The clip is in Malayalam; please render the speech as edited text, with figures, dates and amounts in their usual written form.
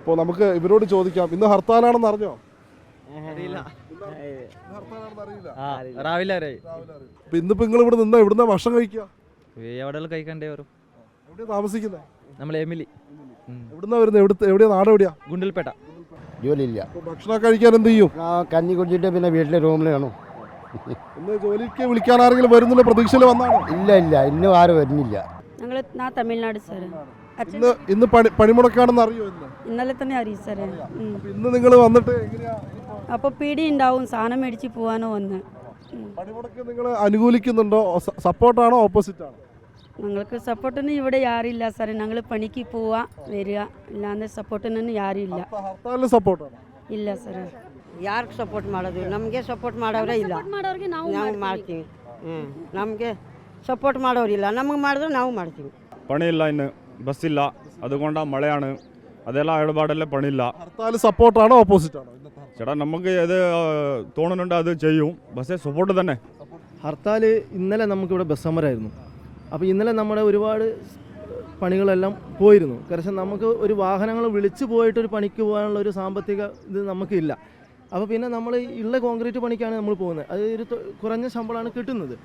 അപ്പോൾ നമുക്ക് ഇവരോട് ചോദിക്കാം, ഇന്ന് ഹർത്താലാണെന്ന് അറിഞ്ഞോ? രാവിലെ അപ്പൊ ഇന്നിപ്പോ നിങ്ങൾ ഇവിടെ നിന്നാ എവിടുന്ന ഭക്ഷണം കഴിക്കുക? എവിടെ കഴിക്കണ്ടേ വരും. എവിടെയാ താമസിക്കുന്നത്? നമ്മൾ എമിലി. എവിടുന്നാ വരുന്നത്? എവിടെയാ നാട്? എവിടെയാ? ഗുണ്ടൽപേട്ട. ജോലിയില്ല. ഭക്ഷണം കഴിക്കാൻ എന്ത് ചെയ്യും? കഞ്ഞി കുടിച്ചിട്ട് പിന്നെ വീട്ടിലെ റൂമിലാണ്. ഇന്ന് ജോലിക്ക് വിളിക്കാൻ ആരെങ്കിലും വരുന്നില്ല? പ്രതീക്ഷയിൽ വന്നാണോ? ഇല്ല ഇല്ല, ഇന്നും ആരും വരുന്നില്ല. ഞങ്ങൾ തമിഴ്നാട് സാർ. ഇന്ന് പണിമുടക്കാണെന്ന് അറിയോ? ഇന്നലെ തന്നെ അറിയും സാർ. ഇന്ന് നിങ്ങൾ വന്നിട്ട് എങ്ങനെയാ? അപ്പോൾ പീടി ഉണ്ടാവും, സാധനം മേടിച്ച് പോകാനോ വന്ന്. പണിമുടക്ക് നിങ്ങൾ അനുകൂലിക്കുന്നുണ്ടോ? സപ്പോർട്ടാണോ ഓപ്പോസിറ്റ് ആണോ? ഞങ്ങൾക്ക് സപ്പോർട്ടിന് ഇവിടെ ആരില്ല സാറേ. ഞങ്ങൾ പണിക്ക് പോവാ വരിക, ഇല്ലാതെ സപ്പോർട്ടിനൊന്നും ಯಾರಿಲ್ಲ. ഹർത്താലിന് സപ്പോർട്ടാണോ? ಇಲ್ಲ ಸರ್. ಯಾರಿಗೆ ಸಪೋರ್ಟ್ ಮಾಡೋದು? ನಮಗೆ ಸಪೋರ್ಟ್ ಮಾಡೋರೇ ಇಲ್ಲ. ನಾವು ಮಾಡ್ತೀವಿ. ನಮಗೆ ಸಪೋರ್ಟ್ ಮಾಡೋರಿಲ್ಲ, ನಮಗೆ ಮಾಡಿದ್ರೆ ನಾವು ಮಾಡ್ತೀವಿ. പണി ഇല്ല, ഇന്ന് ബസ്സില്ല, അതുകൊണ്ടാണ് മഴയാണ്, അതെല്ലാം ഇടപാടെല്ലാം പണിയില്ല. ഹർത്താൽ സപ്പോർട്ടാണോ ഓപ്പോസിറ്റ് ആണോ? ചേട്ടാ നമുക്ക് ഏത് തോന്നുന്നുണ്ട് അത് ചെയ്യും, പക്ഷേ സപ്പോർട്ട് തന്നെ. ഹർത്താൽ ഇന്നലെ നമുക്കിവിടെ ബസ് സമരമായിരുന്നു. അപ്പോൾ ഇന്നലെ നമ്മുടെ ഒരുപാട് പണികളെല്ലാം പോയിരുന്നു. കാരണം നമുക്ക് ഒരു വാഹനങ്ങൾ വിളിച്ച് പോയിട്ടൊരു പണിക്ക് പോകാനുള്ള ഒരു സാമ്പത്തിക ഇത് നമുക്കില്ല. അപ്പോൾ പിന്നെ നമ്മൾ ഉള്ള കോൺക്രീറ്റ് പണിക്കാണ് നമ്മൾ പോകുന്നത്. അത് ഒരു കുറഞ്ഞ ശമ്പളമാണ് കിട്ടുന്നത്.